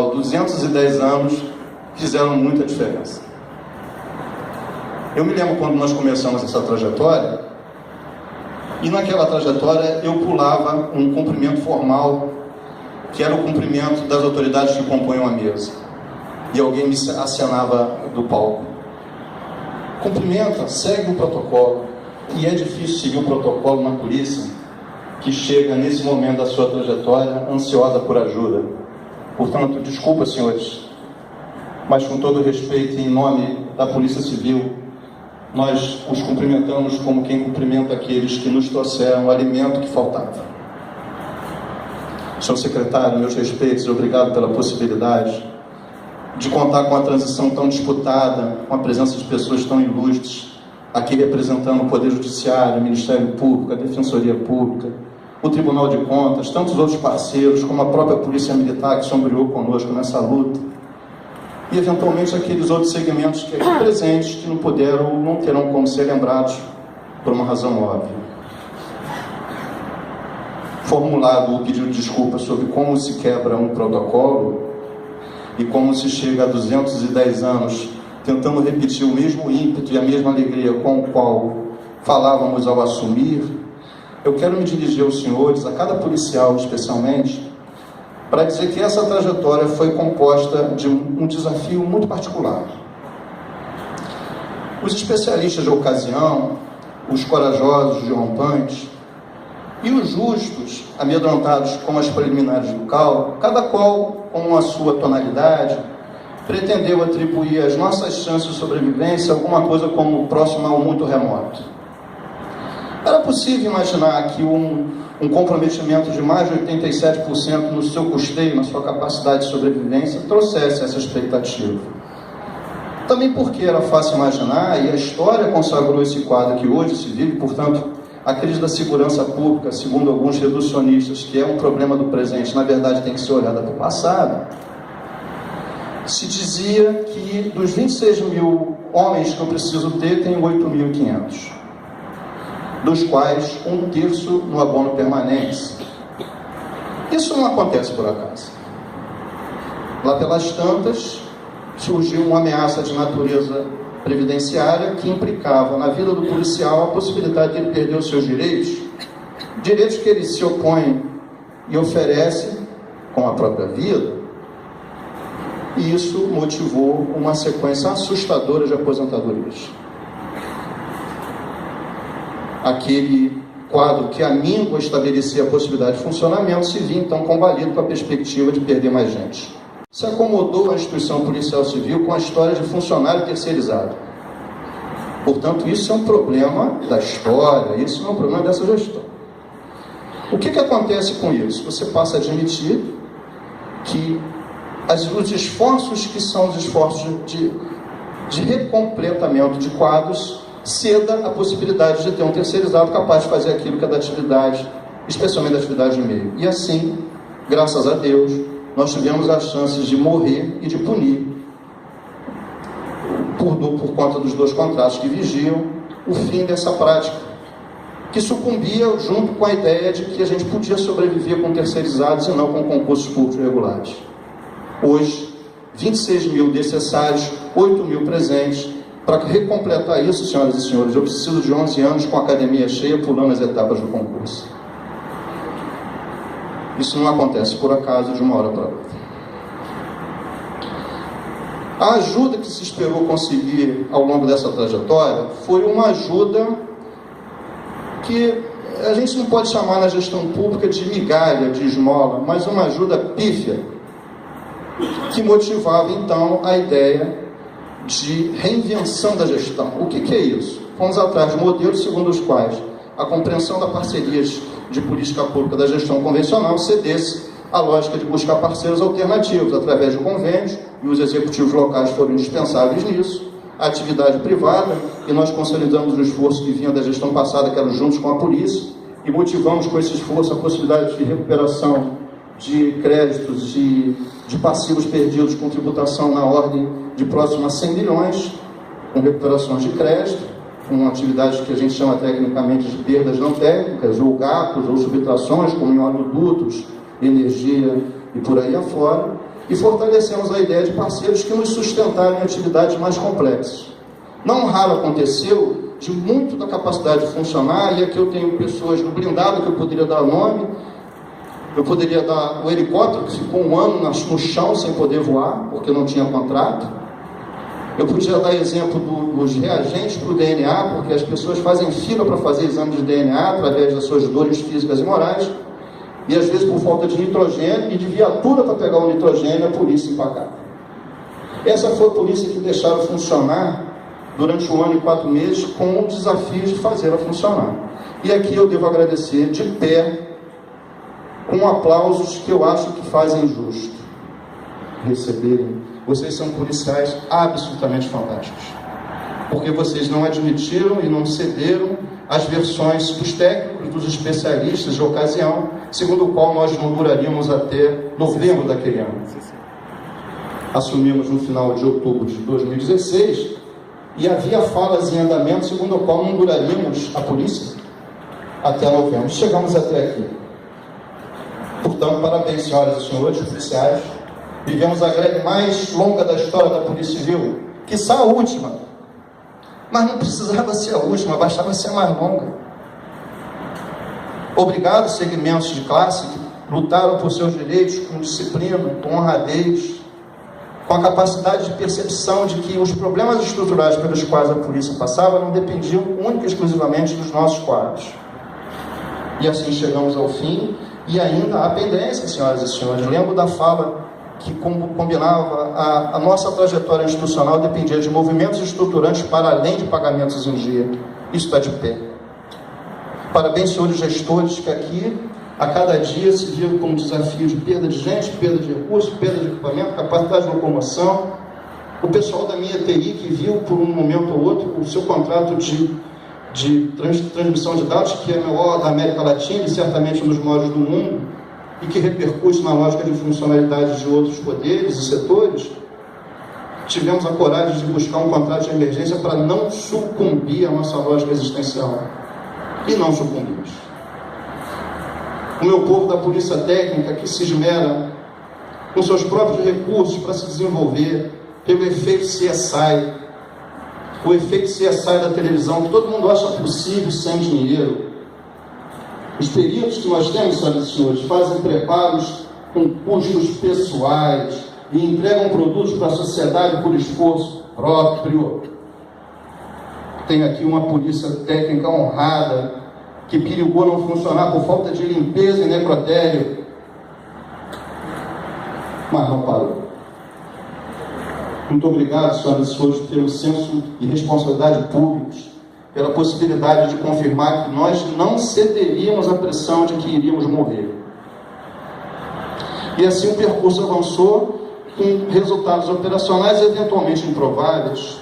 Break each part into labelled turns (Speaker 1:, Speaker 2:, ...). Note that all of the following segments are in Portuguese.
Speaker 1: afinal, 210 anos fizeram muita diferença. Eu me lembro quando nós começamos essa trajetória, e naquela trajetória eu pulava um cumprimento formal, que era o cumprimento das autoridades que compõem a mesa. E alguém me acenava do palco. Cumprimenta, segue o protocolo. E é difícil seguir o protocolo na polícia, que chega nesse momento da sua trajetória ansiosa por ajuda. Portanto, desculpa, senhores, mas com todo respeito e em nome da Polícia Civil, nós os cumprimentamos como quem cumprimenta aqueles que nos trouxeram o alimento que faltava. Senhor secretário, meus respeitos e obrigado pela possibilidade de contar com a transição tão disputada, com a presença de pessoas tão ilustres, aqui representando o Poder Judiciário, o Ministério Público, a Defensoria Pública, o Tribunal de Contas, tantos outros parceiros, como a própria Polícia Militar que sombreou conosco nessa luta, e eventualmente aqueles outros segmentos que aqui presentes que não puderam ou não terão como ser lembrados por uma razão óbvia. Formulado o pedido de desculpa sobre como se quebra um protocolo e como se chega a 210 anos tentando repetir o mesmo ímpeto e a mesma alegria com o qual falávamos ao assumir, eu quero me dirigir aos senhores, a cada policial especialmente, para dizer que essa trajetória foi composta de um desafio muito particular. Os especialistas de ocasião, os corajosos de rompantes, e os justos, amedrontados com as preliminares do cálculo, cada qual com a sua tonalidade, pretendeu atribuir às nossas chances de sobrevivência alguma coisa como próximo ao muito remoto. Era possível imaginar que um comprometimento de mais de 87% no seu custeio, na sua capacidade de sobrevivência, trouxesse essa expectativa. Também porque era fácil imaginar, e a história consagrou esse quadro que hoje se vive, portanto, a crise da segurança pública, segundo alguns reducionistas, que é um problema do presente, na verdade tem que ser olhada para o passado, se dizia que dos 26 mil homens que eu preciso ter, tem 8.500, dos quais 1/3 no abono permanente. Isso não acontece por acaso. Lá pelas tantas, surgiu uma ameaça de natureza previdenciária que implicava na vida do policial a possibilidade de ele perder os seus direitos que ele se opõe e oferece com a própria vida, e isso motivou uma sequência assustadora de aposentadorias. Aquele quadro que a míngua estabelecia a possibilidade de funcionamento se viu então combalido com a perspectiva de perder mais gente. Se acomodou a instituição policial civil com a história de funcionário terceirizado. Portanto, isso é um problema da história, isso não é um problema dessa gestão. O que acontece com isso? Você passa a admitir que os esforços que são os esforços de recompletamento de quadros ceda a possibilidade de ter um terceirizado capaz de fazer aquilo que é da atividade, especialmente da atividade de meio. E assim, graças a Deus, nós tivemos as chances de morrer e de punir, por conta dos 2 contratos que vigiam, o fim dessa prática, que sucumbia junto com a ideia de que a gente podia sobreviver com terceirizados e não com concursos públicos regulares. Hoje, 26 mil necessários, 8 mil presentes. Para recompletar isso, senhoras e senhores, eu preciso de 11 anos com a academia cheia, pulando as etapas do concurso. Isso não acontece por acaso de uma hora para outra. A ajuda que se esperou conseguir ao longo dessa trajetória foi uma ajuda que a gente não pode chamar na gestão pública de migalha, de esmola, mas uma ajuda pífia, que motivava então a ideia de reinvenção da gestão. O que é isso? Fomos atrás de modelos segundo os quais a compreensão da parcerias de política pública da gestão convencional cedesse à lógica de buscar parceiros alternativos através de convênios, e os executivos locais foram indispensáveis nisso, a atividade privada, e nós consolidamos o esforço que vinha da gestão passada, que era juntos com a polícia, e motivamos com esse esforço a possibilidade de recuperação de créditos e de passivos perdidos com tributação na ordem de próximo a 100 milhões, com recuperações de crédito, com atividades que a gente chama tecnicamente de perdas não técnicas, ou gatos, ou subtrações, como em oleodutos, energia e por aí afora, e fortalecemos a ideia de parceiros que nos sustentaram em atividades mais complexas. Não raro aconteceu de muito da capacidade de funcionar, e aqui eu tenho pessoas no blindado que eu poderia dar nome, eu poderia dar o helicóptero que ficou 1 ano no chão sem poder voar, porque não tinha contrato. Eu podia dar exemplo dos reagentes para o DNA, porque as pessoas fazem fila para fazer exame de DNA através das suas dores físicas e morais, e às vezes por falta de nitrogênio e de viatura para pegar o nitrogênio, a polícia empacava. Essa foi a polícia que deixaram funcionar durante 1 ano e 4 meses, com o desafio de fazê-la funcionar. E aqui eu devo agradecer de pé, com aplausos que eu acho que fazem justo receberem. Vocês são policiais absolutamente fantásticos, porque vocês não admitiram e não cederam às versões dos técnicos, dos especialistas de ocasião, segundo o qual nós não duraríamos até novembro daquele ano. Assumimos no final de outubro de 2016, e havia falas em andamento segundo o qual não duraríamos a polícia até novembro. Chegamos até aqui. Portanto, parabéns, senhoras e senhores policiais. Vivemos a greve mais longa da história da Polícia Civil, quiçá a última. Mas não precisava ser a última, bastava ser a mais longa. Obrigado, segmentos de classe que lutaram por seus direitos com disciplina, com honradez, com a capacidade de percepção de que os problemas estruturais pelos quais a polícia passava não dependiam única e exclusivamente dos nossos quadros. E assim chegamos ao fim, e ainda há pendência, senhoras e senhores. Lembro da fala que combinava a nossa trajetória institucional dependia de movimentos estruturantes para além de pagamentos em dia. Isso está de pé. Parabéns, senhores gestores, que aqui, a cada dia, se viram como desafio de perda de gente, perda de recursos, perda de equipamento, capacidade de locomoção. O pessoal da minha TI, que viu por um momento ou outro o seu contrato de transmissão de dados, que é o maior da América Latina e certamente um dos maiores do mundo, e que repercute na lógica de funcionalidade de outros poderes e setores, tivemos a coragem de buscar um contrato de emergência para não sucumbir à nossa lógica existencial. E não sucumbimos. O meu povo da Polícia Técnica, que se esmera com seus próprios recursos para se desenvolver, pelo efeito CSI, o efeito CSI da televisão, que todo mundo acha possível sem dinheiro. Os períodos que nós temos, senhoras e senhores, fazem preparos com custos pessoais e entregam produtos para a sociedade por esforço próprio. Tem aqui uma polícia técnica honrada que perigou não funcionar por falta de limpeza e necrotério, mas não parou. Muito obrigado, senhoras e senhores, pelo senso e responsabilidade públicos, pela possibilidade de confirmar que nós não cederíamos à pressão de que iríamos morrer. E assim o percurso avançou com resultados operacionais eventualmente improváveis.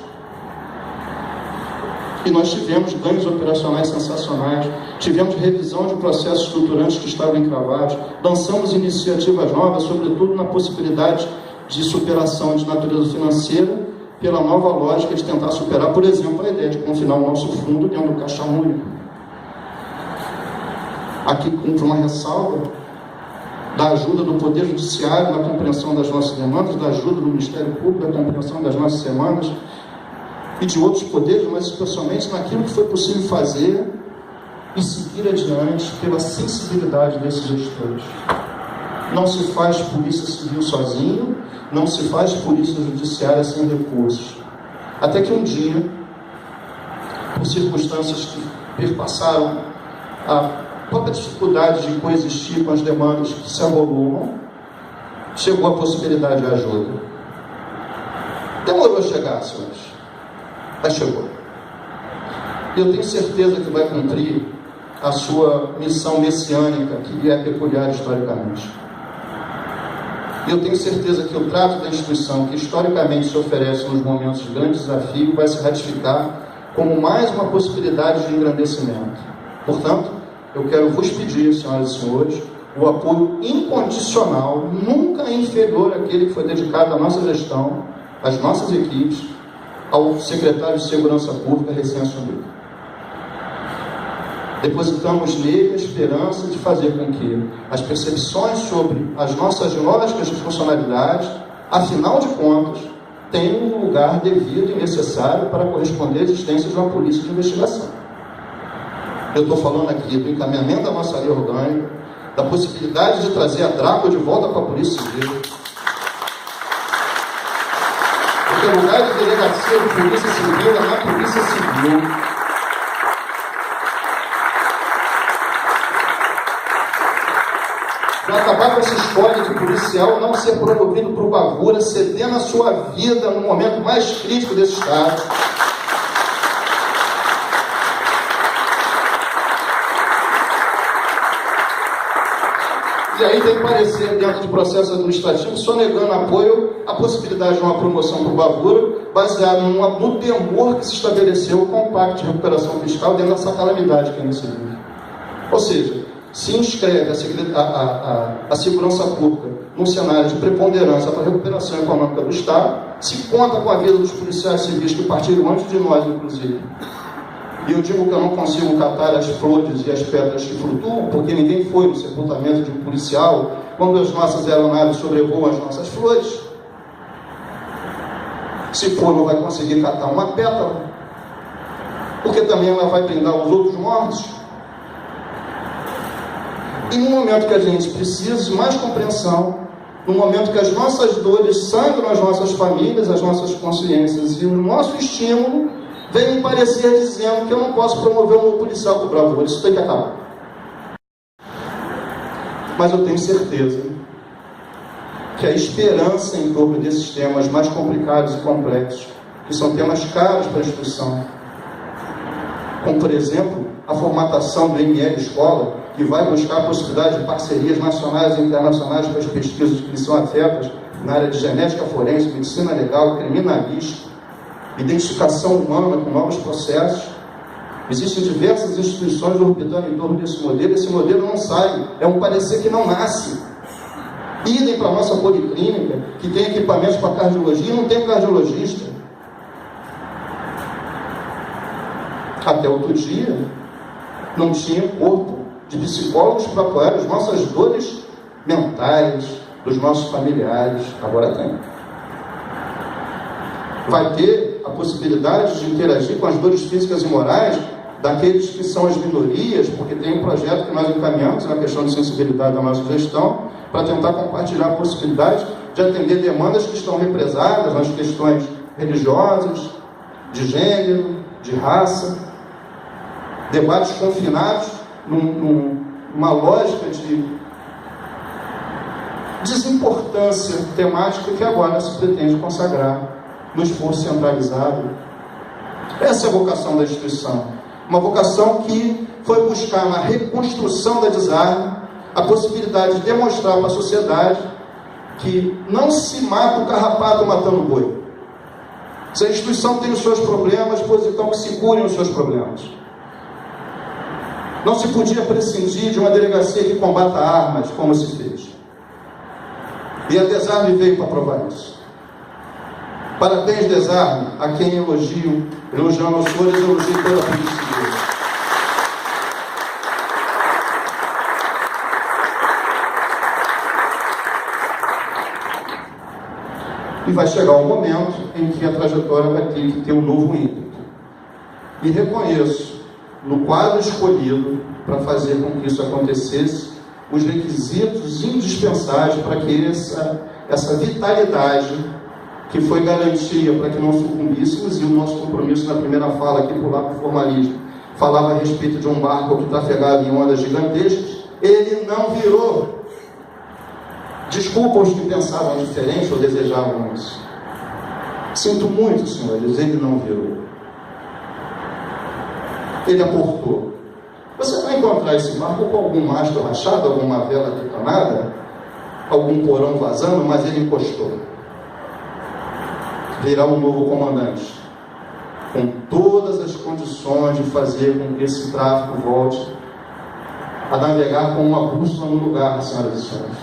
Speaker 1: E nós tivemos ganhos operacionais sensacionais, tivemos revisão de processos estruturantes que estavam encravados, lançamos iniciativas novas, sobretudo na possibilidade de superação de natureza financeira, pela nova lógica de tentar superar, por exemplo, a ideia de confinar o nosso fundo dentro do caixa único. Aqui cumpre uma ressalva da ajuda do Poder Judiciário na compreensão das nossas demandas, da ajuda do Ministério Público na compreensão das nossas demandas e de outros poderes, mas especialmente naquilo que foi possível fazer e seguir adiante pela sensibilidade desses gestores. Não se faz polícia civil sozinho, não se faz polícia judiciária sem recursos. Até que um dia, por circunstâncias que perpassaram a própria dificuldade de coexistir com as demandas que se avolumam, chegou a possibilidade de ajuda. Demorou a chegar, senhores, mas chegou. Eu tenho certeza que vai cumprir a sua missão messiânica, que lhe é peculiar historicamente. Eu tenho certeza que o trato da instituição, que historicamente se oferece nos momentos de grande desafio, vai se ratificar como mais uma possibilidade de engrandecimento. Portanto, eu quero vos pedir, senhoras e senhores, o apoio incondicional, nunca inferior àquele que foi dedicado à nossa gestão, às nossas equipes, ao secretário de Segurança Pública recém-assumido. Depositamos nele a esperança de fazer com que as percepções sobre as nossas lógicas de funcionalidade, afinal de contas, tenham um lugar devido e necessário para corresponder à existência de uma polícia de investigação. Eu estou falando aqui do encaminhamento da nossa lei orgânica, da possibilidade de trazer a DRACO de volta para a Polícia Civil. Porque o lugar de delegacia de Polícia Civil é na Polícia Civil. Para acabar com essa história de policial não ser promovido por bravura, cedendo a sua vida no momento mais crítico desse Estado. E aí tem que parecer, dentro do processo administrativo, só negando apoio à possibilidade de uma promoção por bravura, baseado no temor que se estabeleceu com o Pacto de Recuperação Fiscal dentro dessa calamidade que ainda se vive. Ou seja, se inscreve a segurança pública num cenário de preponderância para a recuperação econômica do Estado, se conta com a vida dos policiais civis que partiram antes de nós, inclusive. E eu digo que eu não consigo catar as flores e as pedras que flutuam, porque ninguém foi no sepultamento de um policial quando as nossas aeronaves sobrevoam as nossas flores. Se for, não vai conseguir catar uma pétala, porque também ela vai brindar os outros mortos. E no momento que a gente precisa de mais compreensão, no momento que as nossas dores sangram as nossas famílias, as nossas consciências e o nosso estímulo, vem me parecer dizendo que eu não posso promover um novo policial por bravura. Isso tem que acabar. Mas eu tenho certeza que a esperança em torno desses temas mais complicados e complexos, que são temas caros para a instituição, como por exemplo a formatação do ML Escola, que vai buscar a possibilidade de parcerias nacionais e internacionais com as pesquisas que lhes são afetas na área de genética forense, medicina legal, criminalística, identificação humana com novos processos. Existem diversas instituições orbitando em torno desse modelo. Esse modelo não sai, é um parecer que não nasce. Idem para a nossa policlínica, que tem equipamentos para cardiologia e não tem cardiologista. Até outro dia, não tinha corpo de psicólogos para apoiar as nossas dores mentais, dos nossos familiares. Agora tem. Vai ter a possibilidade de interagir com as dores físicas e morais daqueles que são as minorias, porque tem um projeto que nós encaminhamos na questão de sensibilidade da nossa gestão, para tentar compartilhar a possibilidade de atender demandas que estão represadas nas questões religiosas, de gênero, de raça, debates confinados numa lógica de desimportância temática que agora se pretende consagrar no esforço centralizado. Essa é a vocação da instituição. Uma vocação que foi buscar na reconstrução da desarme a possibilidade de demonstrar para a sociedade que não se mata o carrapato matando o boi. Se a instituição tem os seus problemas, pois então que se curem os seus problemas. Não se podia prescindir de uma delegacia que combata armas, como se fez. E a Desarme veio para provar isso. Parabéns, Desarme, a quem elogio, elogiando os senhores, elogio toda a Polícia Civil. E vai chegar um momento em que a trajetória vai ter que ter um novo ímpeto. E reconheço, no quadro escolhido para fazer com que isso acontecesse, os requisitos indispensáveis para que essa vitalidade que foi garantia para que não sucumbíssemos, e o nosso compromisso na primeira fala aqui por lá para o formalismo falava a respeito de um barco que trafegava em ondas gigantescas, ele não virou. Desculpa os que pensavam diferente ou desejavam isso. Sinto muito, senhores, ele não virou. Ele aportou. Você vai encontrar esse barco com algum mastro rachado, alguma vela detonada, algum porão vazando, mas ele encostou. Virá um novo comandante, com todas as condições de fazer com que esse tráfego volte a navegar com uma bússola no lugar, senhoras e senhores.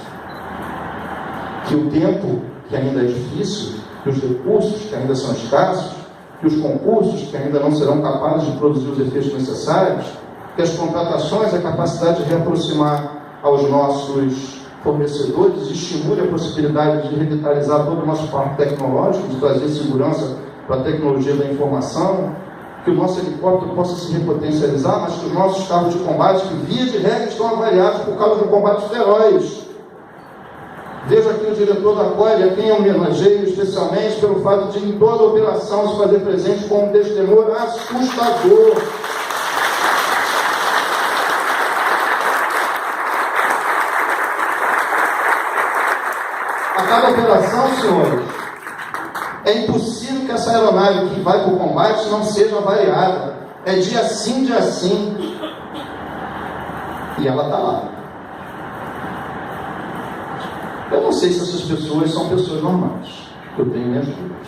Speaker 1: Que o tempo, que ainda é difícil, que os recursos, que ainda são escassos, que os concursos, que ainda não serão capazes de produzir os efeitos necessários, que as contratações, a capacidade de reaproximar aos nossos fornecedores, estimule a possibilidade de revitalizar todo o nosso parque tecnológico, de trazer segurança para a tecnologia da informação, que o nosso helicóptero possa se repotencializar, mas que os nossos carros de combate, que via de regra estão avaliados por causa do combate feroz. Vejo aqui o diretor da COI, a quem eu homenageio especialmente pelo fato de, em toda a operação, se fazer presente com um testemunho assustador. A cada operação, senhores, é impossível que essa aeronave que vai para o combate não seja avaliada. É dia sim, dia sim. E ela está lá. Eu não sei se essas pessoas são pessoas normais. Eu tenho minhas dúvidas.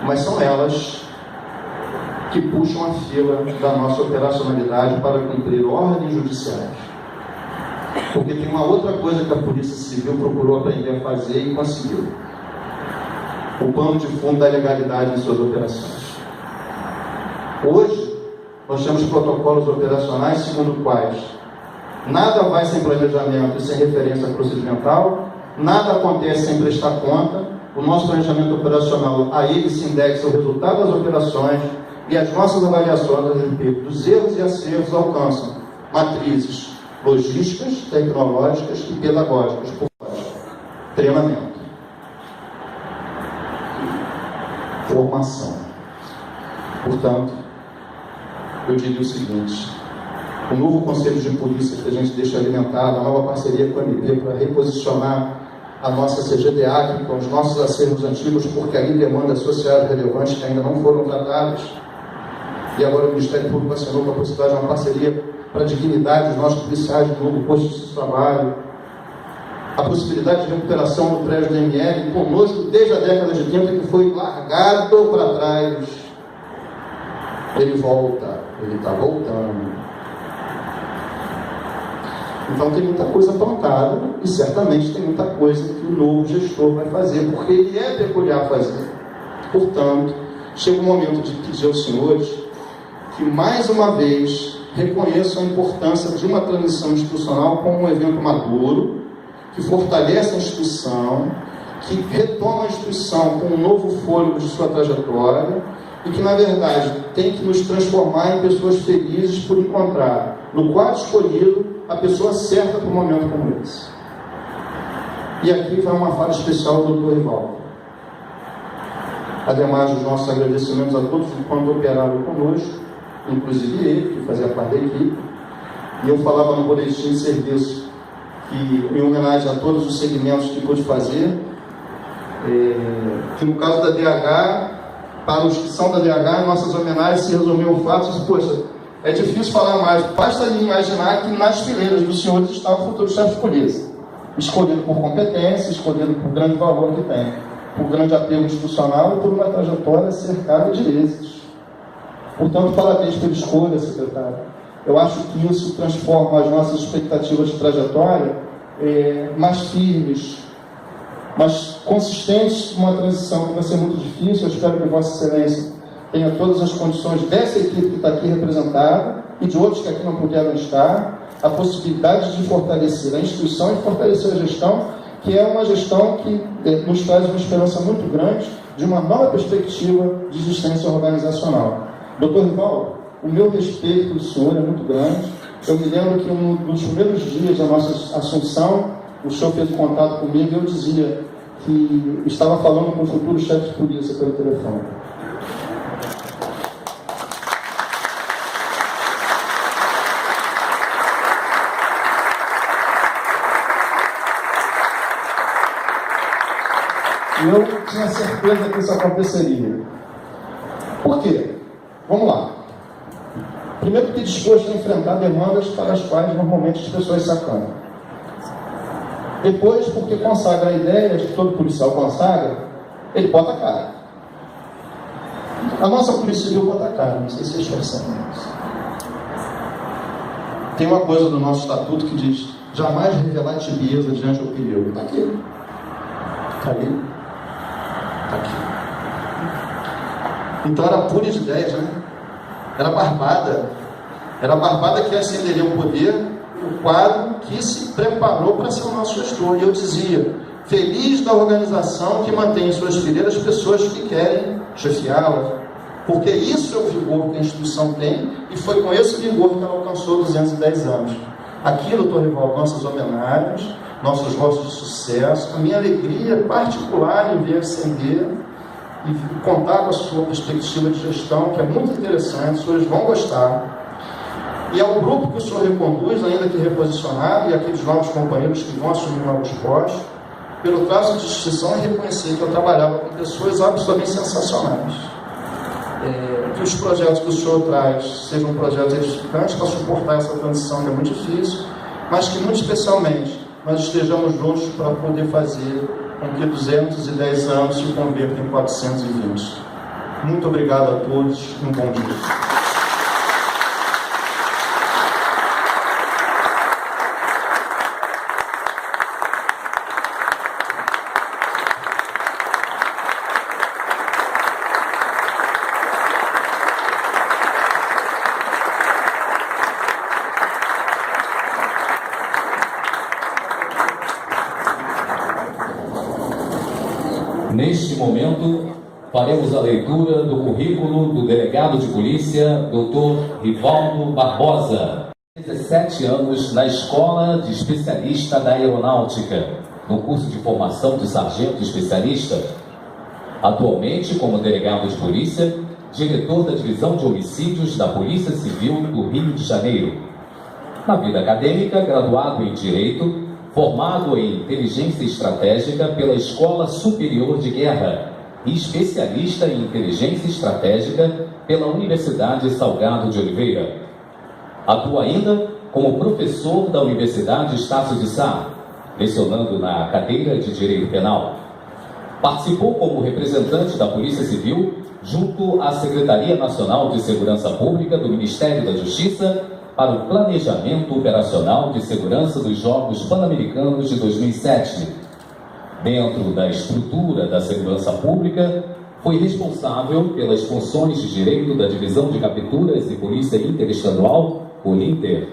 Speaker 1: Mas são elas que puxam a fila da nossa operacionalidade para cumprir ordens judiciais. Porque tem uma outra coisa que a Polícia Civil procurou aprender a fazer e conseguiu. O pano de fundo da legalidade em suas operações. Hoje, nós temos protocolos operacionais segundo quais nada vai sem planejamento e sem referência procedimental, nada acontece sem prestar conta, o nosso planejamento operacional, a ele se indexa o resultado das operações e as nossas avaliações a respeito dos erros e acertos alcançam matrizes logísticas, tecnológicas e pedagógicas. Por treinamento, formação. Portanto, eu diria o seguinte: o novo Conselho de Polícia que a gente deixa alimentado, a nova parceria com a MP para reposicionar a nossa CGDA com os nossos acervos antigos, porque ali demandas sociais relevantes que ainda não foram tratadas, e agora o Ministério Público assinou com a possibilidade de uma parceria para a dignidade dos nossos policiais de novo posto de trabalho, a possibilidade de recuperação do prédio do ML, conosco desde a década de 30, que foi largado para trás. Ele volta, ele está voltando. Então tem muita coisa plantada e certamente tem muita coisa que o novo gestor vai fazer, porque ele é peculiar fazer. Portanto, chega o momento de pedir aos senhores que mais uma vez reconheçam a importância de uma transição institucional como um evento maduro, que fortalece a instituição, que retoma a instituição com um novo fôlego de sua trajetória e que, na verdade, tem que nos transformar em pessoas felizes por encontrar, no quadro escolhido, a pessoa certa para um momento como esse. E aqui vai uma fala especial do Dr. Rivaldo. Ademais dos nossos agradecimentos a todos quanto operaram conosco, inclusive ele, que fazia parte da equipe, e eu falava no boletim de serviço que, em homenagem a todos os segmentos que pude fazer, que no caso da DH, para os que são da DH, nossas homenagens se resumiam o fato de, poxa, é difícil falar mais, basta lhe imaginar que nas fileiras dos senhores está o futuro chefe de polícia, escolhido por competência, escolhido por grande valor que tem, por grande apego institucional e por uma trajetória cercada de êxitos. Portanto, parabéns pela escolha, secretário. Eu acho que isso transforma as nossas expectativas de trajetória mais firmes, mais consistentes, uma transição que vai ser muito difícil. Eu espero que Vossa Excelência tenha todas as condições dessa equipe que está aqui representada e de outros que aqui não puderam estar, a possibilidade de fortalecer a instituição e fortalecer a gestão, que é uma gestão que nos traz uma esperança muito grande de uma nova perspectiva de existência organizacional. Doutor Rivaldo, o meu respeito pelo senhor é muito grande. Eu me lembro que nos primeiros dias da nossa assunção, o senhor fez contato comigo e eu dizia que estava falando com o futuro chefe de polícia pelo telefone. E eu tinha certeza que isso aconteceria. Por quê? Vamos lá. Primeiro, que disposto a enfrentar demandas para as quais normalmente as pessoas se acanham. Depois, porque consagra a ideia que todo policial consagra, ele bota a cara. A nossa Polícia Civil bota a cara, não sei se vocês percebem isso. Tem uma coisa do nosso estatuto que diz: jamais revelar tibieza diante do perigo. Está aqui. Está ali. Está aqui. Então era pura de ideias, né? Era barbada. Era a barbada que ascenderia o poder, o quadro que se preparou para ser o nosso gestor. E eu dizia, feliz da organização que mantém em suas fileiras pessoas que querem chefiá-la, porque isso é o vigor que a instituição tem, e foi com esse vigor que ela alcançou 210 anos. Aqui, doutor Rivaldo, nossas homenagens, nossos votos de sucesso, a minha alegria particular em ver ascender e contar com a sua perspectiva de gestão, que é muito interessante, os senhores vão gostar. E ao grupo que o senhor reconduz, ainda que reposicionado, e aqueles novos companheiros que vão assumir novos postos, pelo traço de distinção e reconhecer que eu trabalhava com pessoas absolutamente sensacionais. Que os projetos que o senhor traz sejam projetos edificantes para suportar essa transição que é muito difícil, mas que muito especialmente nós estejamos juntos para poder fazer com que 210 anos se convertam em 420. Muito obrigado a todos e um bom dia.
Speaker 2: Neste momento, faremos a leitura do currículo do delegado de polícia, Dr. Rivaldo Barbosa. 17 anos na Escola de Especialista da Aeronáutica, no curso de formação de sargento especialista. Atualmente, como delegado de polícia, diretor da Divisão de Homicídios da Polícia Civil do Rio de Janeiro. Na vida acadêmica, graduado em Direito, formado em Inteligência Estratégica pela Escola Superior de Guerra e especialista em Inteligência Estratégica pela Universidade Salgado de Oliveira. Atua ainda como professor da Universidade Estácio de Sá, lecionando na cadeira de Direito Penal. Participou como representante da Polícia Civil junto à Secretaria Nacional de Segurança Pública do Ministério da Justiça para o Planejamento Operacional de Segurança dos Jogos Pan-Americanos de 2007. Dentro da estrutura da segurança pública, foi responsável pelas funções de direito da Divisão de Capturas e Polícia Interestadual, Polinter,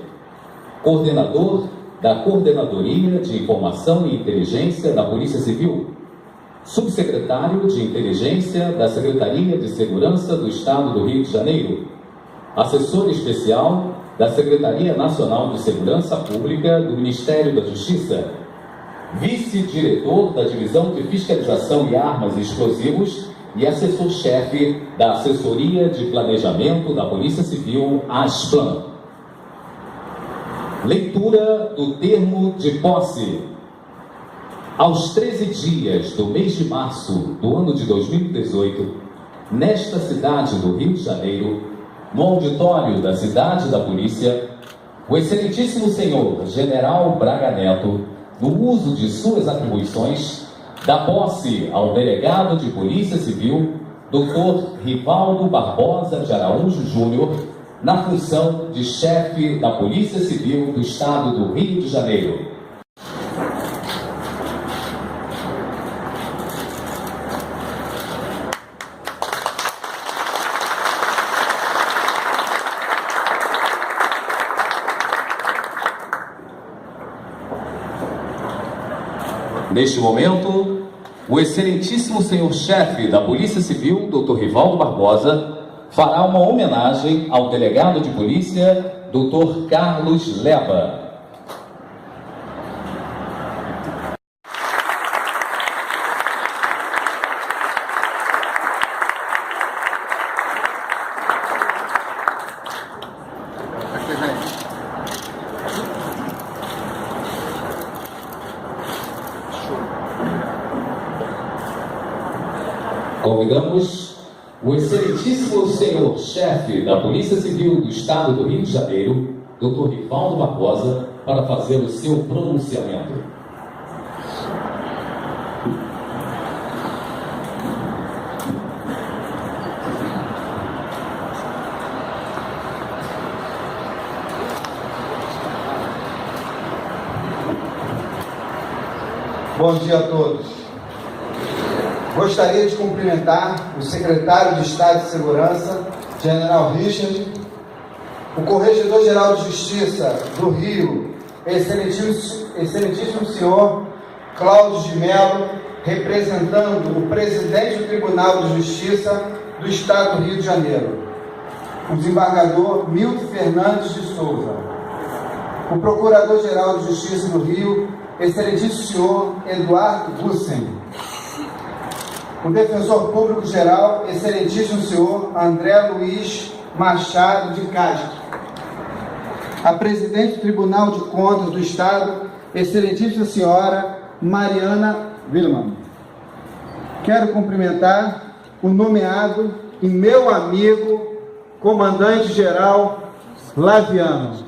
Speaker 2: coordenador da Coordenadoria de Informação e Inteligência da Polícia Civil, subsecretário de Inteligência da Secretaria de Segurança do Estado do Rio de Janeiro, assessor especial da Secretaria Nacional de Segurança Pública do Ministério da Justiça, vice-diretor da Divisão de Fiscalização e Armas e Explosivos e assessor-chefe da Assessoria de Planejamento da Polícia Civil, ASPLAN. Leitura do termo de posse. Aos 13 dias do mês de março do ano de 2018, nesta cidade do Rio de Janeiro, no auditório da Cidade da Polícia, o excelentíssimo senhor General Braga Neto, no uso de suas atribuições, dá posse ao delegado de Polícia Civil, Dr. Rivaldo Barbosa de Araújo Júnior, na função de chefe da Polícia Civil do Estado do Rio de Janeiro. Neste momento, o excelentíssimo senhor-chefe da Polícia Civil, Dr. Rivaldo Barbosa, fará uma homenagem ao delegado de polícia, Dr. Carlos Leva. Convidamos o excelentíssimo senhor-chefe da Polícia Civil do Estado do Rio de Janeiro, Dr. Rivaldo Barbosa, para fazer o seu pronunciamento.
Speaker 3: Bom dia a todos. Gostaria de cumprimentar o secretário de Estado de Segurança, General Richard, o Corregedor-Geral de Justiça do Rio, excelentíssimo senhor Cláudio de Mello, representando o presidente do Tribunal de Justiça do Estado do Rio de Janeiro, o desembargador Milton Fernandes de Souza, o Procurador-Geral de Justiça do Rio, excelentíssimo senhor Eduardo Gussen, o Defensor Público-Geral, excelentíssimo senhor André Luiz Machado de Castro, a presidente do Tribunal de Contas do Estado, excelentíssima senhora Mariana Wilman. Quero cumprimentar o nomeado e meu amigo, comandante-geral Laviano.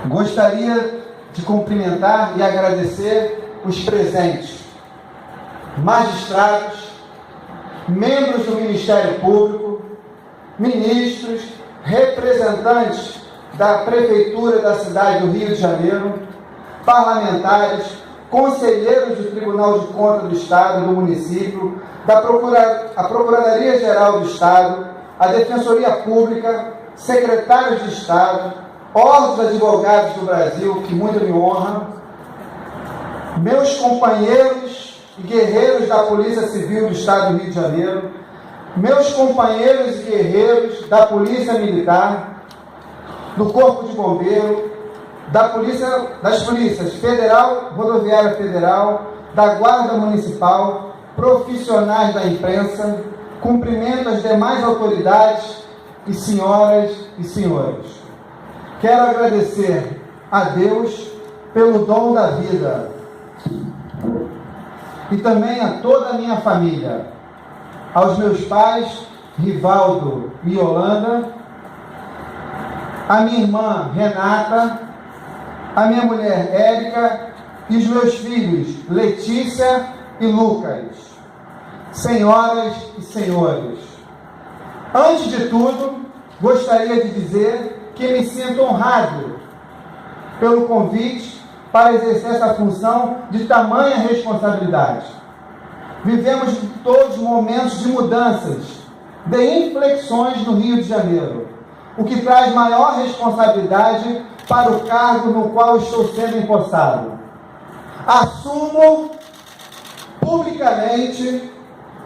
Speaker 3: Gostaria de cumprimentar e agradecer os presentes, magistrados, membros do Ministério Público, ministros, representantes da Prefeitura da cidade do Rio de Janeiro, parlamentares, conselheiros do Tribunal de Contas do Estado e do município, a Procuradoria-Geral do Estado, a Defensoria Pública, secretários de Estado, órgãos de advogados do Brasil, que muito me honram, meus companheiros e guerreiros da Polícia Civil do Estado do Rio de Janeiro, meus companheiros e guerreiros da Polícia Militar, do Corpo de Bombeiro, das Polícias Federal, Rodoviária Federal, da Guarda Municipal, profissionais da imprensa, cumprimento as demais autoridades e senhoras e senhores. Quero agradecer a Deus pelo dom da vida e também a toda a minha família, aos meus pais, Rivaldo e Yolanda, a minha irmã Renata, a minha mulher Érica e os meus filhos Letícia e Lucas. Senhoras e senhores, antes de tudo, gostaria de dizer que me sinto honrado pelo convite para exercer essa função de tamanha responsabilidade. Vivemos todos momentos de mudanças, de inflexões no Rio de Janeiro, o que traz maior responsabilidade para o cargo no qual estou sendo empossado. Assumo publicamente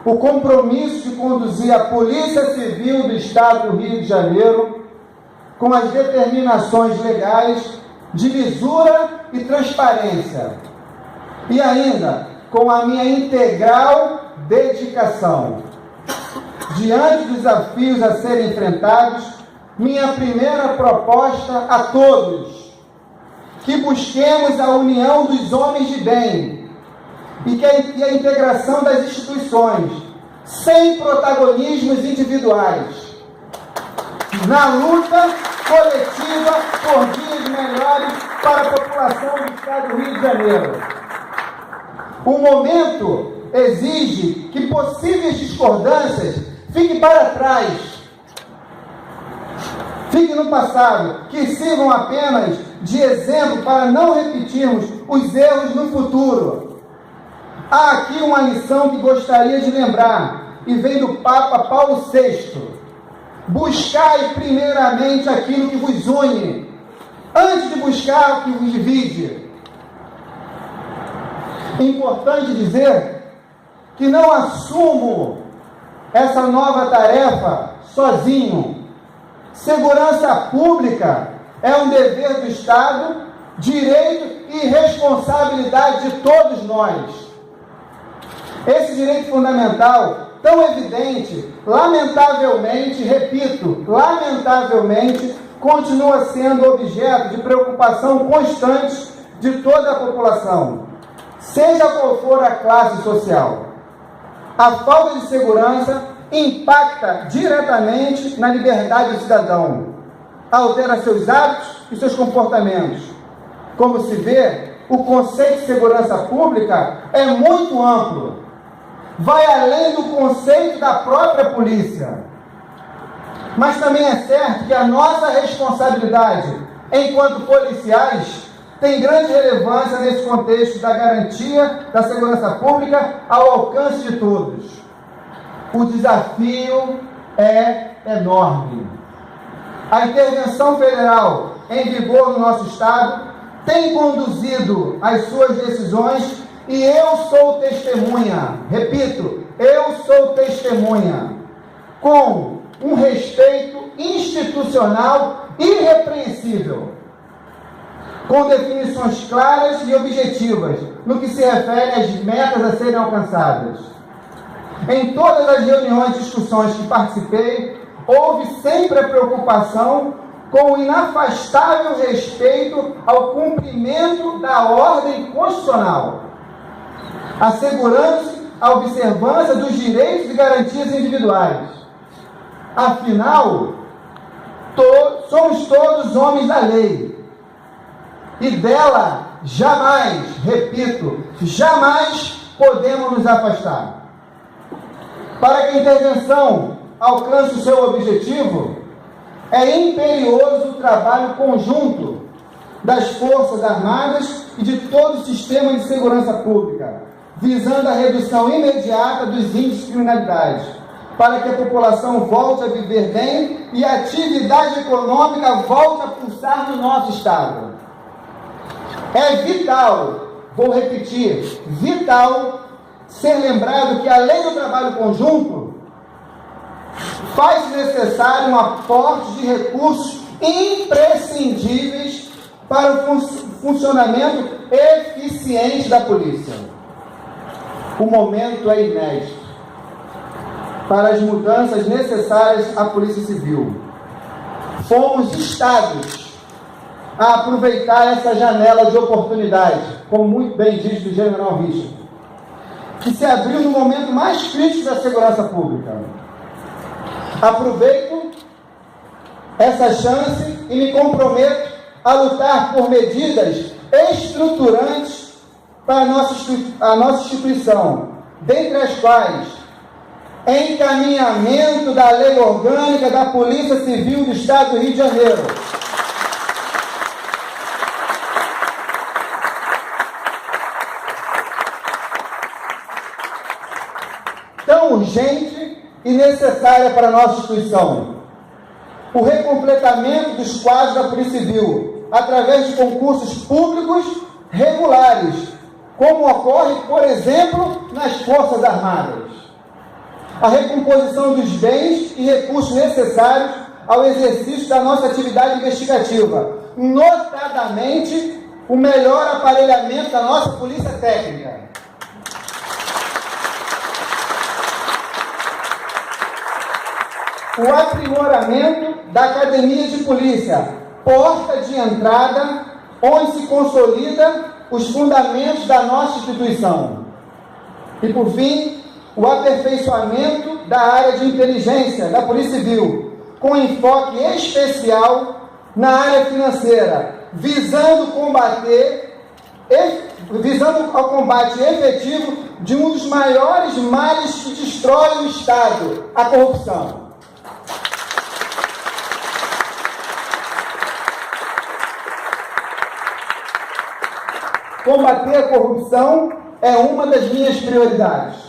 Speaker 3: o compromisso de conduzir a Polícia Civil do Estado do Rio de Janeiro com as determinações legais de lisura e transparência, e ainda com a minha integral dedicação. Diante dos desafios a serem enfrentados, minha primeira proposta a todos: que busquemos a união dos homens de bem e a integração das instituições, sem protagonismos individuais, na luta coletiva por dias melhores para a população do Estado do Rio de Janeiro. O momento exige que possíveis discordâncias fiquem para trás, fiquem no passado, que sirvam apenas de exemplo para não repetirmos os erros no futuro. Há aqui uma lição que gostaria de lembrar, e vem do Papa Paulo VI. Buscai primeiramente aquilo que vos une, antes de buscar o que vos divide. Importante dizer que não assumo essa nova tarefa sozinho. Segurança pública é um dever do Estado, direito e responsabilidade de todos nós. Esse direito fundamental, tão evidente, lamentavelmente, repito, lamentavelmente, continua sendo objeto de preocupação constante de toda a população, seja qual for a classe social. A falta de segurança impacta diretamente na liberdade do cidadão, altera seus hábitos e seus comportamentos. Como se vê, o conceito de segurança pública é muito amplo, vai além do conceito da própria polícia. Mas também é certo que a nossa responsabilidade enquanto policiais tem grande relevância nesse contexto da garantia da segurança pública ao alcance de todos. O desafio é enorme. A intervenção federal em vigor no nosso Estado tem conduzido as suas decisões e eu sou testemunha, repito, eu sou testemunha, com um respeito institucional irrepreensível, com definições claras e objetivas no que se refere às metas a serem alcançadas. Em todas as reuniões e discussões que participei, houve sempre a preocupação com o inafastável respeito ao cumprimento da ordem constitucional, assegurando-se a observância dos direitos e garantias individuais. Afinal, somos todos homens da lei, e dela jamais, repito, jamais podemos nos afastar. Para que a intervenção alcance o seu objetivo, é imperioso o trabalho conjunto das Forças Armadas e de todo o sistema de segurança pública, visando a redução imediata dos índices de criminalidade, para que a população volte a viver bem e a atividade econômica volte a pulsar no nosso Estado. É vital, vou repetir, vital ser lembrado que, além do trabalho conjunto, faz necessário um aporte de recursos imprescindíveis para o funcionamento eficiente da polícia. O momento é inédito para as mudanças necessárias à Polícia Civil. Fomos instados a aproveitar essa janela de oportunidade, como muito bem diz o General Richard, que se abriu no momento mais crítico da segurança pública. Aproveito essa chance e me comprometo a lutar por medidas estruturantes para a nossa instituição, dentre as quais encaminhamento da Lei Orgânica da Polícia Civil do Estado do Rio de Janeiro, tão urgente e necessária para a nossa instituição. O recompletamento dos quadros da Polícia Civil, através de concursos públicos regulares, como ocorre, por exemplo, nas Forças Armadas. A recomposição dos bens e recursos necessários ao exercício da nossa atividade investigativa, notadamente o melhor aparelhamento da nossa Polícia Técnica. O aprimoramento da Academia de Polícia, porta de entrada onde se consolida os fundamentos da nossa instituição. E, por fim, o aperfeiçoamento da área de inteligência da Polícia Civil, com enfoque especial na área financeira, visando ao combate efetivo de um dos maiores males que destrói o Estado, a corrupção. Combater a corrupção é uma das minhas prioridades.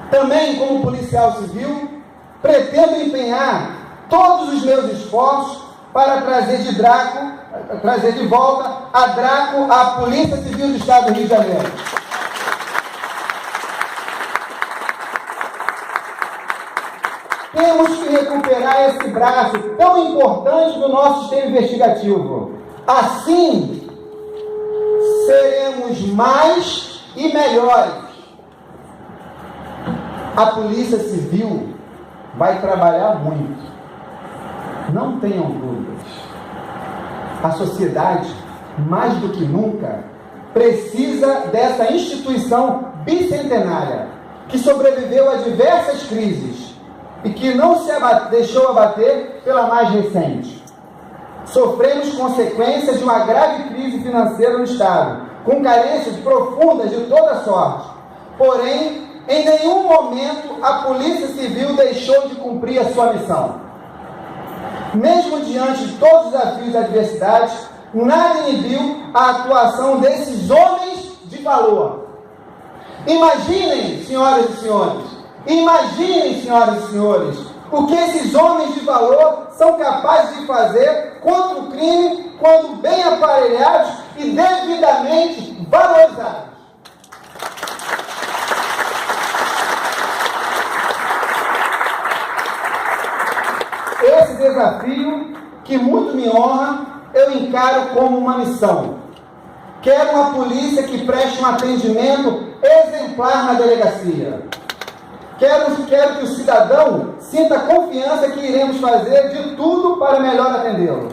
Speaker 3: Também, como policial civil, pretendo empenhar todos os meus esforços para trazer de volta a Draco à Polícia Civil do Estado do Rio de Janeiro. Temos que recuperar esse braço tão importante do nosso sistema investigativo. Assim, seremos mais e melhores. A Polícia Civil vai trabalhar muito. Não tenham dúvidas. A sociedade, mais do que nunca, precisa dessa instituição bicentenária, que sobreviveu a diversas crises e que não se deixou abater pela mais recente. Sofremos consequências de uma grave crise financeira no Estado, com carências profundas de toda sorte. Porém, em nenhum momento a Polícia Civil deixou de cumprir a sua missão. Mesmo diante de todos os desafios e adversidades, nada inibiu a atuação desses homens de valor. Imaginem, senhoras e senhores, o que esses homens de valor são capazes de fazer contra o crime quando bem aparelhados e devidamente valorizados. Esse desafio, que muito me honra, eu encaro como uma missão. Quero uma polícia que preste um atendimento exemplar na delegacia. Quero que o cidadão sinta confiança que iremos fazer de tudo para melhor atendê-lo.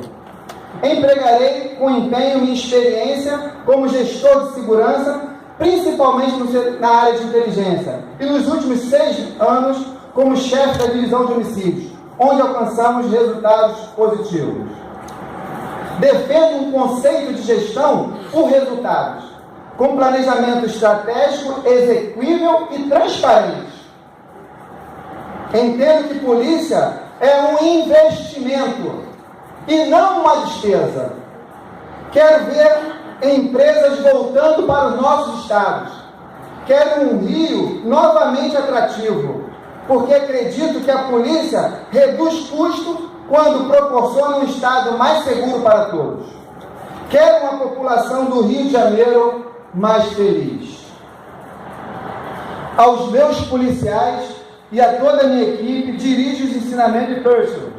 Speaker 3: Empregarei com empenho minha experiência como gestor de segurança, principalmente na área de inteligência, e nos últimos 6 anos como chefe da divisão de homicídios, onde alcançamos resultados positivos. Defendo um conceito de gestão por resultados, com planejamento estratégico, execuível e transparente. Entendo que polícia é um investimento e não uma despesa. Quero ver empresas voltando para os nossos estados. Quero um Rio novamente atrativo, porque acredito que a polícia reduz custos quando proporciona um estado mais seguro para todos. Quero uma população do Rio de Janeiro mais feliz. Aos meus policiais e a toda a minha equipe, dirijo os ensinamentos de Churchill.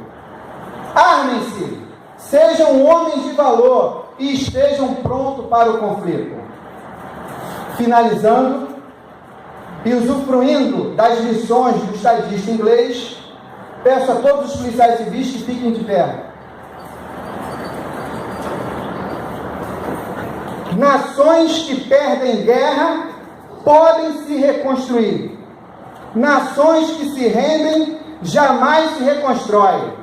Speaker 3: Armem-se, sejam homens de valor e estejam prontos para o conflito. Finalizando e usufruindo das lições do estadista inglês, peço a todos os policiais civis que fiquem de pé. Nações que perdem guerra podem se reconstruir. Nações que se rendem jamais se reconstroem.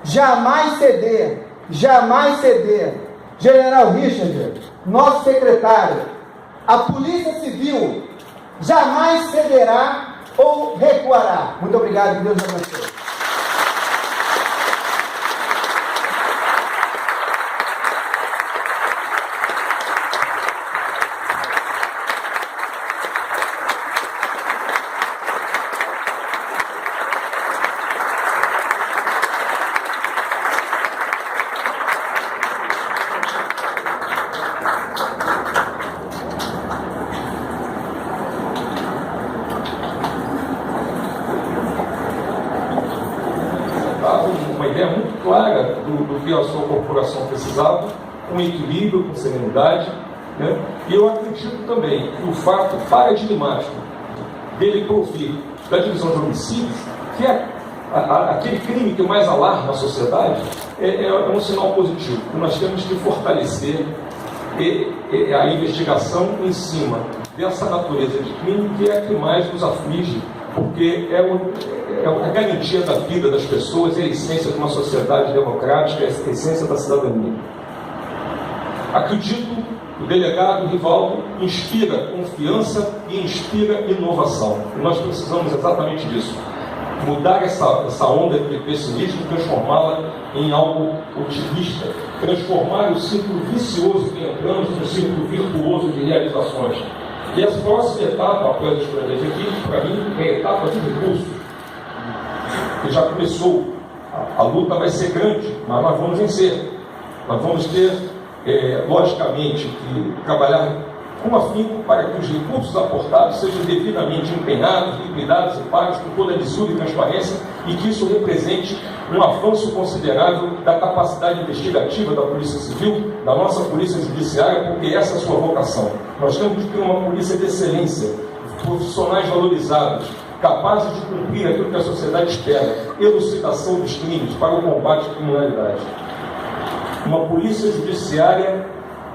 Speaker 3: Jamais ceder, jamais ceder. General Richard, nosso secretário, a Polícia Civil jamais cederá ou recuará. Muito obrigado, que Deus abençoe.
Speaker 4: Uma ideia muito clara do que a sua corporação precisava, com equilíbrio, com serenidade, né? E eu acredito também que o fato paradigmático dele provir da divisão de homicídios, que é aquele crime que mais alarma a sociedade, é um sinal positivo. Nós temos que fortalecer a investigação em cima dessa natureza de crime, que é a que mais nos aflige, porque é a garantia da vida das pessoas, é a essência de uma sociedade democrática, é a essência da cidadania. Acredito que o delegado Rivaldo inspira confiança e inspira inovação. E nós precisamos exatamente disso. Mudar essa onda de pessimismo e transformá-la em algo otimista. Transformar o círculo vicioso que entramos num círculo virtuoso de realizações. E a próxima etapa, após as coisas aqui, para mim, é a etapa de recursos. Que já começou. A luta vai ser grande, mas nós vamos vencer. Nós vamos ter, logicamente, que trabalhar com afinco para que os recursos aportados sejam devidamente empenhados, liquidados e pagos com toda a lisura e transparência, e que isso represente um avanço considerável da capacidade investigativa da Polícia Civil, da nossa Polícia Judiciária, porque essa é a sua vocação. Nós temos que ter uma polícia de excelência, profissionais valorizados, capazes de cumprir aquilo que a sociedade espera, elucidação dos crimes para o combate à criminalidade. Uma polícia judiciária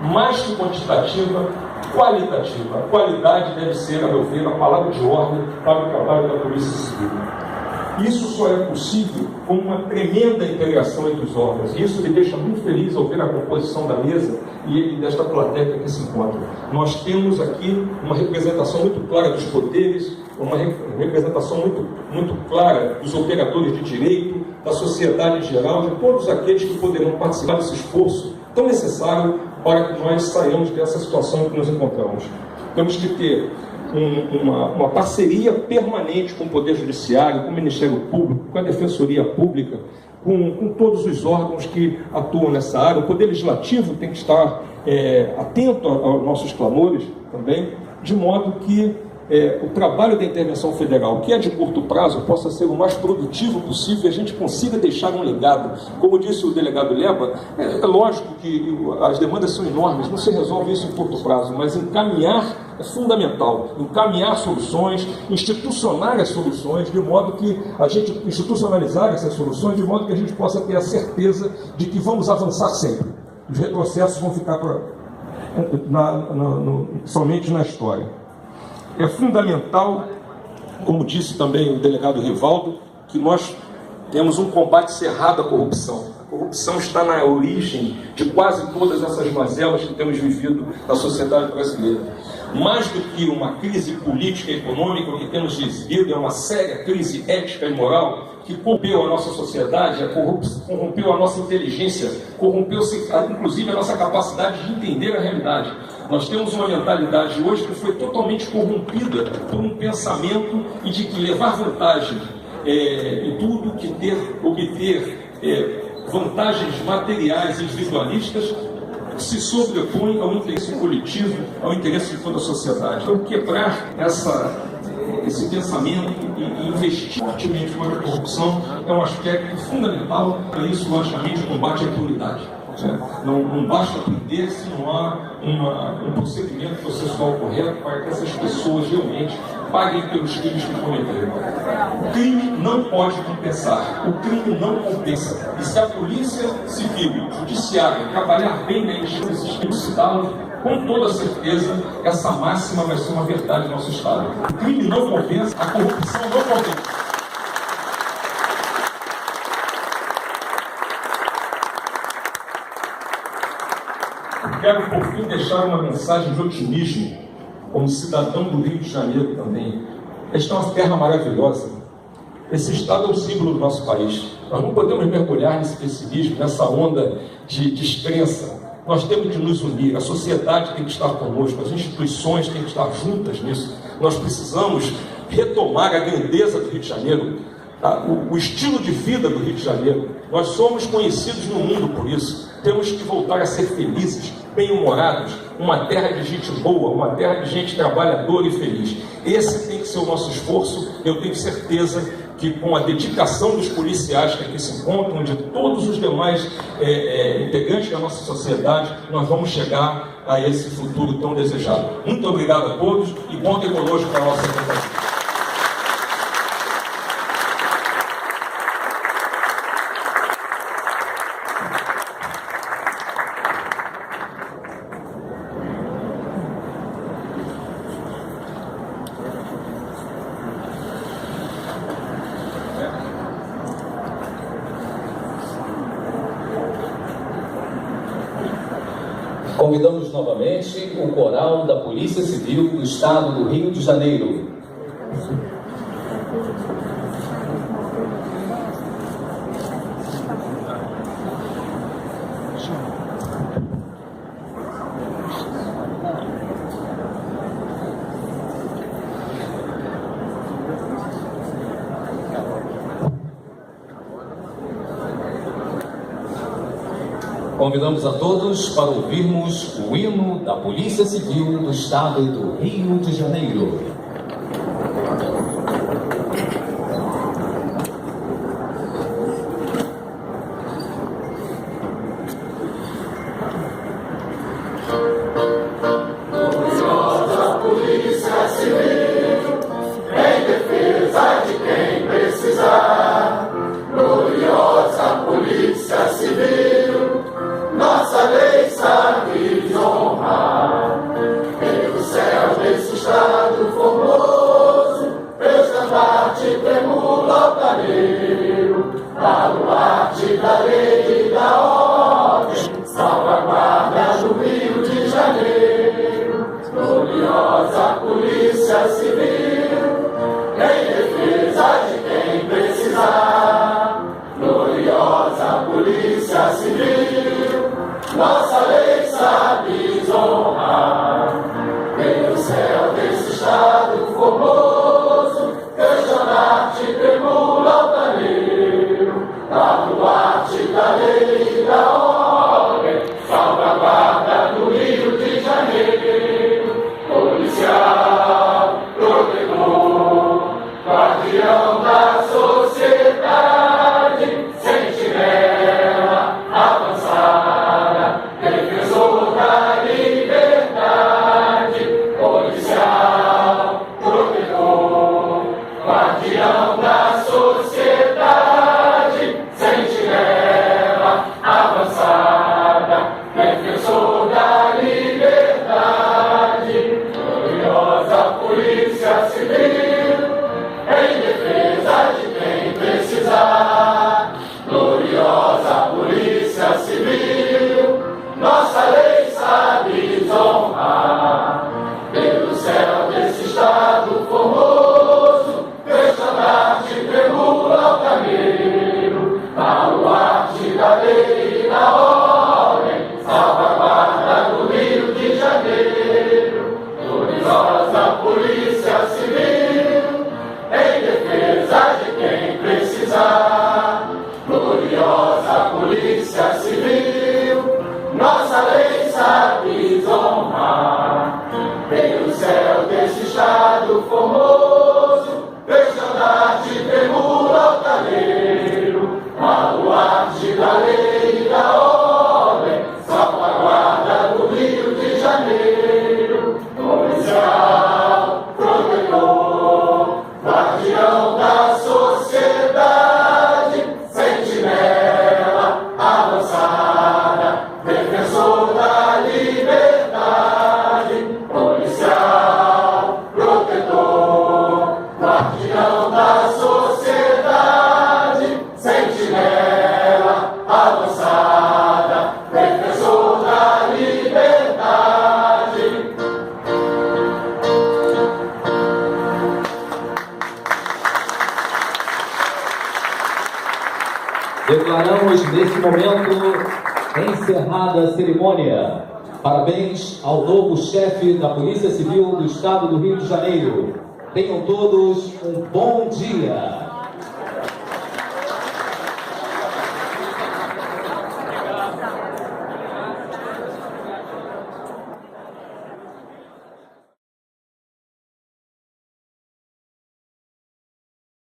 Speaker 4: mais que quantitativa, qualitativa. A qualidade deve ser, a meu ver, a palavra de ordem para o trabalho da Polícia Civil. Isso só é possível com uma tremenda integração entre os órgãos. E isso me deixa muito feliz ao ver a composição da mesa e desta plateia que se encontra. Nós temos aqui uma representação muito clara dos poderes, uma representação muito clara dos operadores de direito, da sociedade em geral, de todos aqueles que poderão participar desse esforço tão necessário para que nós saiamos dessa situação em que nos encontramos. Temos que ter uma parceria permanente com o Poder Judiciário, com o Ministério Público, com a Defensoria Pública, com todos os órgãos que atuam nessa área. O Poder Legislativo tem que estar atento aos nossos clamores também, de modo que o trabalho da intervenção federal, que é de curto prazo, possa ser o mais produtivo possível e a gente consiga deixar um legado. Como disse o delegado Leba, é lógico que as demandas são enormes, não se resolve isso em curto prazo, mas encaminhar é fundamental, encaminhar soluções, institucionar as soluções, de modo que a gente institucionalizar essas soluções, de modo que a gente possa ter a certeza de que vamos avançar sempre. Os retrocessos vão ficar somente na história. É fundamental, como disse também o delegado Rivaldo, que nós temos um combate cerrado à corrupção. A corrupção está na origem de quase todas essas mazelas que temos vivido na sociedade brasileira. Mais do que uma crise política e econômica, o que temos vivido é uma séria crise ética e moral que corrompeu a nossa sociedade, corrompeu a nossa inteligência, corrompeu inclusive a nossa capacidade de entender a realidade. Nós temos uma mentalidade hoje que foi totalmente corrompida por um pensamento e de que levar vantagem em tudo, que obter vantagens materiais individualistas se sobrepõe ao interesse coletivo, ao interesse de toda a sociedade. Então, quebrar esse pensamento e investir fortemente contra a corrupção é um aspecto fundamental. Para isso, logicamente, o combate à impunidade. Não basta prender se não há um procedimento processual correto para que essas pessoas realmente paguem pelos crimes que cometeram. O crime não pode compensar, o crime não compensa. E se a polícia civil, o judiciário, trabalhar bem na instituição do Estado, com toda certeza, essa máxima vai ser uma verdade no nosso Estado. O crime não compensa, a corrupção não compensa. Quero, por fim, deixar uma mensagem de otimismo, como cidadão do Rio de Janeiro também. Esta é uma terra maravilhosa. Esse Estado é o símbolo do nosso país. Nós não podemos mergulhar nesse pessimismo, nessa onda de descrença. Nós temos que nos unir, a sociedade tem que estar conosco, as instituições têm que estar juntas nisso. Nós precisamos retomar a grandeza do Rio de Janeiro, o estilo de vida do Rio de Janeiro. Nós somos conhecidos no mundo por isso. Temos que voltar a ser felizes, bem-humorados, uma terra de gente boa, uma terra de gente trabalhadora e feliz. Esse tem que ser o nosso esforço. Eu tenho certeza que com a dedicação dos policiais que aqui se encontram, de todos os demais integrantes da nossa sociedade, nós vamos chegar a esse futuro tão desejado. Muito obrigado a todos e contem conosco para a nossa tentativa.
Speaker 2: Convidamos novamente o coral da Polícia Civil do Estado do Rio de Janeiro. Convidamos a todos para ouvirmos o hino da Polícia Civil do Estado do Rio de Janeiro.
Speaker 5: Gloriosa Polícia Civil, em defesa de quem precisar. Gloriosa Polícia Civil, nossa lei sabe honrar. Pelo céu desse estado formoso, teu estandarte tremula altaneiro, baluarte da lei e da ordem, salvaguarda do Rio de Janeiro. Gloriosa Polícia Civil, em defesa de quem precisar. Gloriosa Polícia Civil, nossa lei sabe honrar. Pelo céu desse estado da lei e da ordem, salvaguarda do Rio de Janeiro, gloriosa Polícia Civil, em defesa de quem precisar. Gloriosa Polícia Civil, nossa lei sabe honrar. Pelo céu desse estado formoso, estandarte tremula altaneiro, baluarte da lei e da ordem, salvaguarda do Rio de Janeiro, policial, protetor, guardião da sociedade, sentinela avançada, defensor da liberdade, policial, protetor, guardião da sociedade, sentinela avançada, defensor da liberdade.
Speaker 2: Declaramos nesse momento encerrada a cerimônia. Parabéns ao novo chefe da Polícia Civil do Estado do Rio de Janeiro. Tenham todos um bom dia.